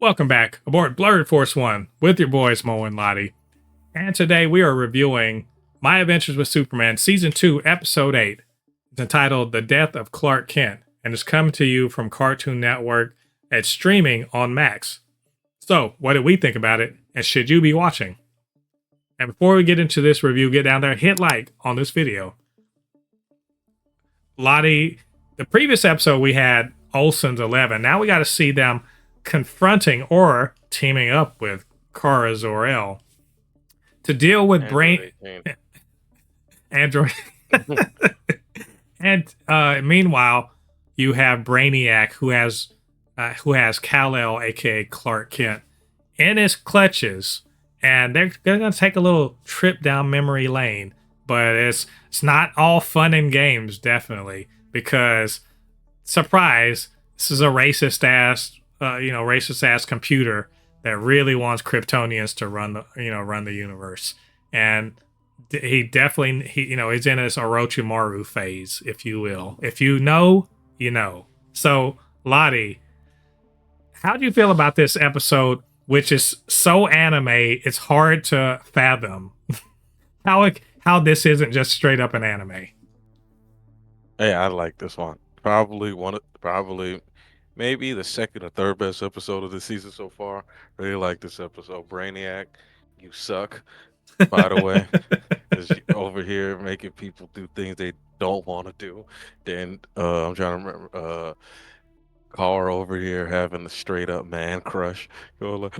Welcome back aboard BLERD Force 1 with your boys Mo and Ladi. And today we are reviewing My Adventures with Superman Season 2, Episode 8. It's entitled The Death of Clark Kent and is coming to you from Cartoon Network. It's streaming on Max. So, what did we think about it, and should you be watching? And before we get into this review, get down there, hit like on this video. Ladi, the previous episode we had Olsen's 11. Now we got to see them confronting or teaming up with Kara Zor-El to deal with Android. And meanwhile, you have Brainiac, who has Kal-El, aka Clark Kent, in his clutches, and they're going to take a little trip down memory lane. But it's not all fun and games, definitely, because surprise, this is a racist ass computer that really wants Kryptonians to run the universe, and he's in his Orochimaru phase, if you will. If you know, you know. So, Ladi, how do you feel about this episode, which is so anime, it's hard to fathom how this isn't just straight up an anime? Hey, I like this one. Probably maybe the second or third best episode of the season so far. Really like this episode. Brainiac, you suck. By the way, is over here making people do things they don't want to do. Then I'm trying to remember. Car over here having the straight up man crush. You're like,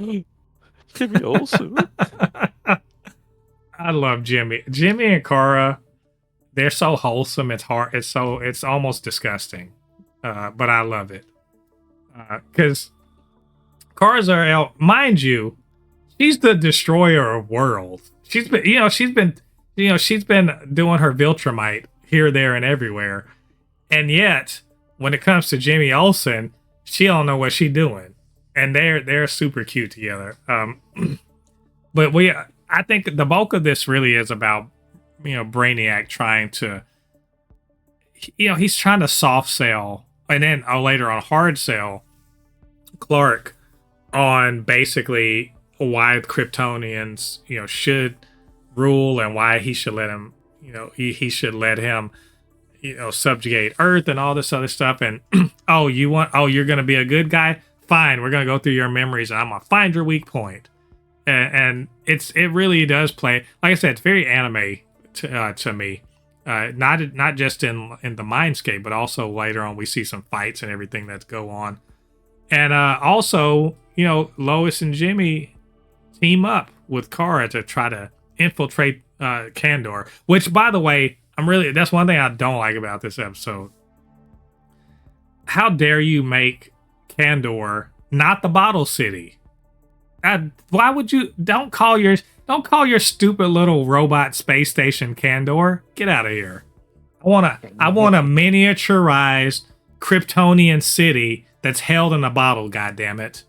Jimmy Olsen. I love Jimmy. Jimmy and Kara, they're so wholesome. It's hard. It's almost disgusting. But I love it. Because Kara Zor-El, mind you, she's the destroyer of worlds. She's been doing her Viltrumite here, there, and everywhere. And yet, when it comes to Jimmy Olsen, she don't know what she's doing. And they're super cute together. But I think the bulk of this really is about, Brainiac trying to, he's trying to soft sell, and then later on hard sell Clark on basically why Kryptonians, should rule, and why he should let him, he should let him, subjugate Earth and all this other stuff. And you're gonna be a good guy? Fine, we're gonna go through your memories and I'm gonna find your weak point. And it really does play, like I said, it's very anime to me. Not just in the mindscape, but also later on we see some fights and everything that go on. And also, Lois and Jimmy team up with Kara to try to infiltrate Kandor, which, by the way, that's one thing I don't like about this episode. How dare you make Kandor not the Bottle City? Why would you? Don't call your stupid little robot space station Kandor. Get out of here. I want a miniaturized Kryptonian city that's held in a bottle. God damn it!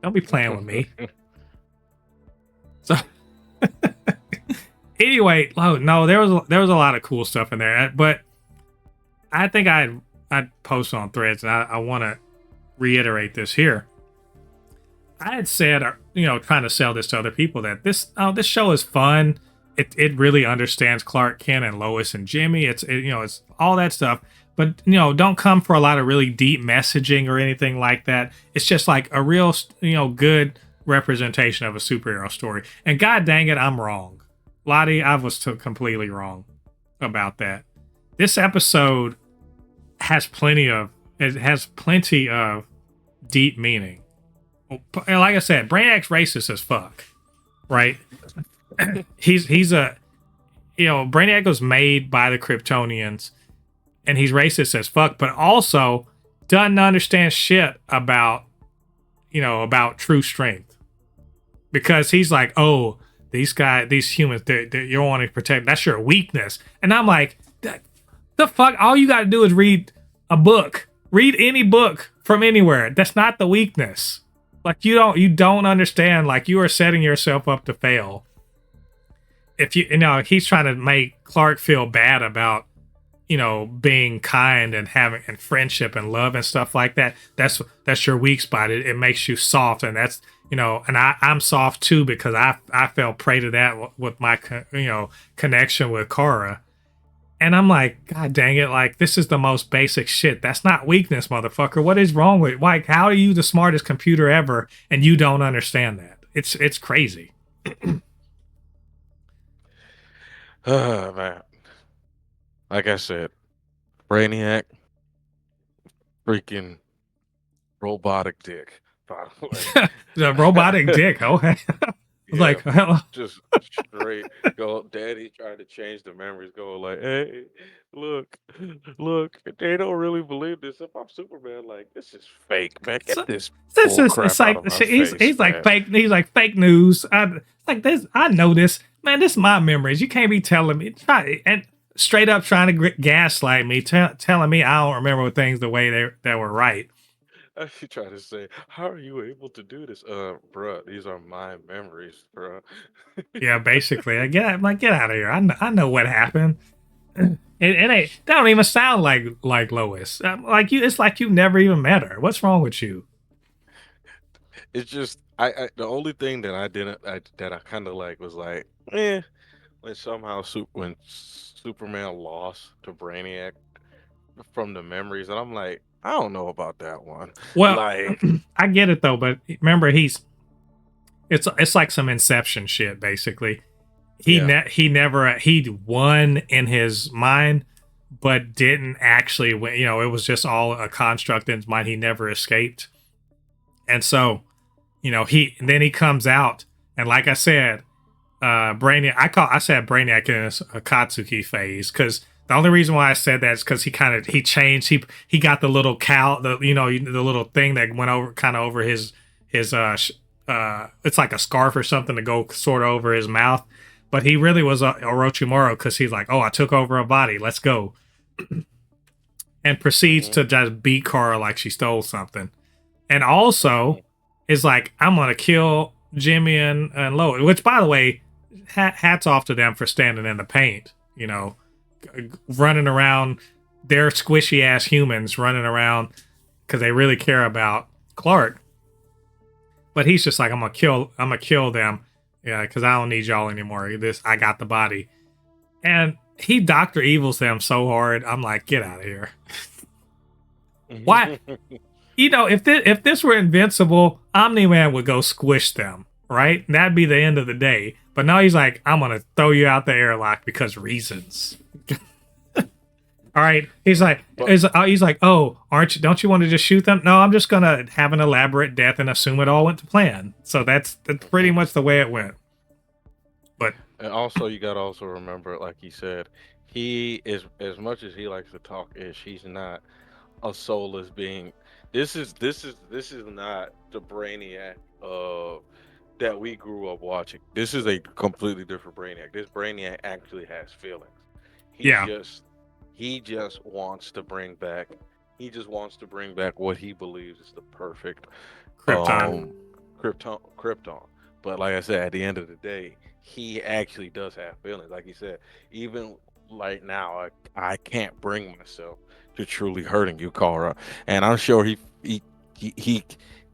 Don't be playing with me. So anyway, no, there was a lot of cool stuff in there, but I think I'd post on Threads, and I want to reiterate this here. I had said, trying to sell this to other people, that this show is fun. It really understands Clark Kent and Lois and Jimmy. It's all that stuff. But, don't come for a lot of really deep messaging or anything like that. It's just like a real, good representation of a superhero story. And god dang it, I'm wrong. Ladi, I was completely wrong about that. This episode has plenty of deep meaning. Like I said, Braniac's racist as fuck, right? Brainiac was made by the Kryptonians, and he's racist as fuck, but also doesn't understand shit about true strength, because he's like, oh, these humans, you're wanting to protect, that's your weakness. And I'm like, the fuck, all you got to do is read a book, read any book from anywhere. That's not the weakness. Like, you don't understand. Like, you are setting yourself up to fail. If he's trying to make Clark feel bad about, being kind and having and friendship and love and stuff like that. That's your weak spot. It makes you soft, and that's and I'm soft too because I fell prey to that with my connection with Kara. And I'm like, God dang it, like, this is the most basic shit. That's not weakness, motherfucker. What is wrong with, like, how are you the smartest computer ever and you don't understand that? It's crazy. Oh, man. Like I said, Brainiac, freaking robotic dick, by the way. The robotic dick, okay. Yeah, Like, just straight go. Daddy tried to change the memories. Go like, hey, look, they don't really believe this. If I'm Superman, like this is fake, man. Get so, this this bull is it's crap out like of my he's face, like man. fake. He's like fake news. Like this. I know this, man. This is my memories. You can't be telling me and straight up trying to gaslight me, telling me I don't remember things the way they were right. You try to say, how are you able to do this? Bruh, these are my memories, bruh. Yeah, basically, I'm like, get out of here. I know what happened. It ain't. That don't even sound like Lois. Like you, it's like you never even met her. What's wrong with you? It's just the only thing that that I kind of like was like, when somehow when Superman lost to Brainiac from the memories, and I'm like, I don't know about that one. Well, Like, I get it though, but remember, it's like some Inception shit. Basically, yeah, he won in his mind, but didn't actually win. It was just all a construct in his mind. He never escaped, and so he comes out, and like I said, Brainiac. I said Brainiac in his Akatsuki phase because the only reason why I said that is because he changed. He got the little the little thing that went over kind of over his it's like a scarf or something to go sort of over his mouth. But he really was Orochimaru because he's like, oh, I took over a body. Let's go. And proceeds to just beat Kara like she stole something. And also is like, I'm going to kill Jimmy and Lois. Which, by the way, hats off to them for standing in the paint. Running around. They're squishy ass humans running around because they really care about Clark. But he's just like, I'm gonna kill them, yeah, because I don't need y'all anymore. I got the body, and he Dr. Evils them so hard. I'm like, get out of here. Why? If this were Invincible, Omni-Man would go squish them, right? And that'd be the end of the day. But now he's like, I'm gonna throw you out the airlock because reasons. All right, he's like, oh, don't you want to just shoot them? No, I'm just gonna have an elaborate death and assume it all went to plan. So that's pretty much the way it went. But and also you got to also remember, like he said, he is, as much as he likes to talk ish, he's not a soulless being. This is not the Brainiac that we grew up watching. This is a completely different Brainiac. This Brainiac actually has feelings. He yeah, just he just wants to bring back what he believes is the perfect Krypton. um Krypton. But like I said, at the end of the day, he actually does have feelings. Like he said, even like now, I can't bring myself to truly hurting you, Kara. And I'm sure he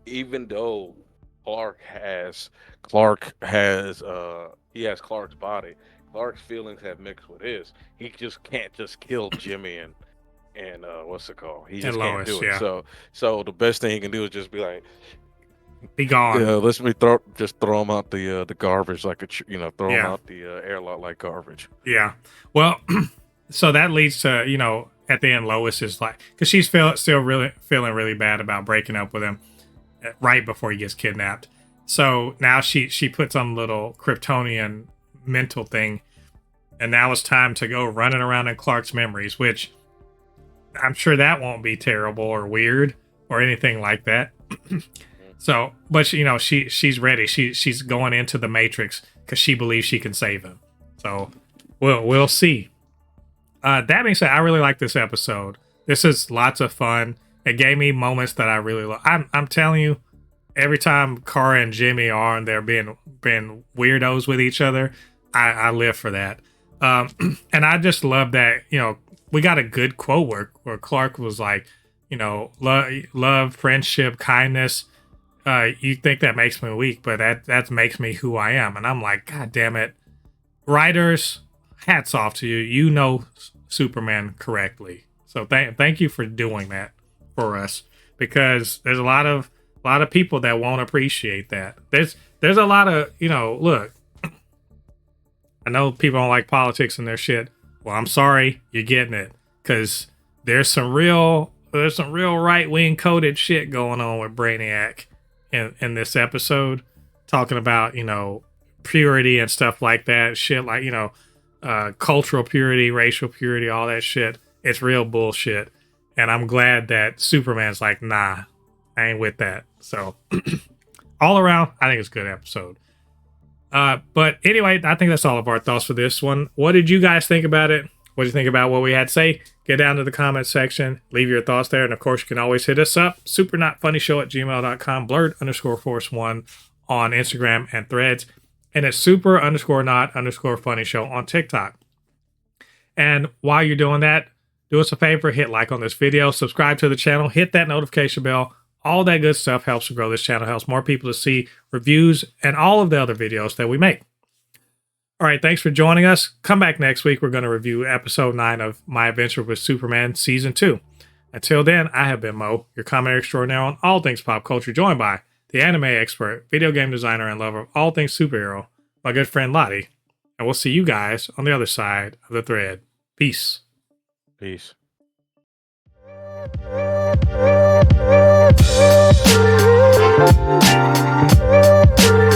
even though he has Clark's body. Clark's feelings have mixed with his. He just can't just kill Jimmy and what's it called? He And just can't Lois, do it. yeah, So the best thing he can do is just be like, be gone. yeah, throw him out the garbage like throw him Yeah, out the airlock like garbage. yeah. Well, so that leads to at the end, Lois is like, because she's still really feeling really bad about breaking up with him right before he gets kidnapped. So now she puts on a little Kryptonian mental thing, and now it's time to go running around in Clark's memories, which I'm sure that won't be terrible or weird or anything like that. So, but she's ready. She's going into the Matrix because she believes she can save him. So we'll see. That being said, I really like this episode. This is lots of fun. It gave me moments that I really love. I'm telling you, every time Kara and Jimmy are on there being weirdos with each other, I live for that. And I just love that, we got a good quote where Clark was like, you know, love, friendship, kindness. You think that makes me weak, but that makes me who I am. And I'm like, God damn it. Writers, hats off to you. You know Superman correctly. So thank you for doing that for us, because there's a lot of people that won't appreciate that. There's a lot of, you know, look, I know people don't like politics and their shit. Well, I'm sorry, you're getting it, because there's some real right-wing coded shit going on with Brainiac in this episode, talking about, you know, purity and stuff like that. Shit like, you know, cultural purity, racial purity, all that shit. It's real bullshit. And I'm glad that Superman's like, nah, I ain't with that. So all around, I think it's a good episode. But anyway, I think that's all of our thoughts for this one. What did you guys think about it? What did you think about what we had to say? Get down to the comment section. Leave your thoughts there. And of course, you can always hit us up. supernotfunnyshow@gmail.com. Blerd_force1 on Instagram and Threads. And it's super_not_funny show on TikTok. And while you're doing that, do us a favor, hit like on this video, subscribe to the channel, hit that notification bell. All that good stuff helps to grow this channel, helps more people to see reviews and all of the other videos that we make. All right, thanks for joining us. Come back next week. We're going to review episode 9 of My Adventure with Superman season 2. Until then, I have been Mo, your commentator extraordinaire on all things pop culture, joined by the anime expert, video game designer, and lover of all things superhero, my good friend Ladi. And we'll see you guys on the other side of the thread. Peace. Peace. Thank you.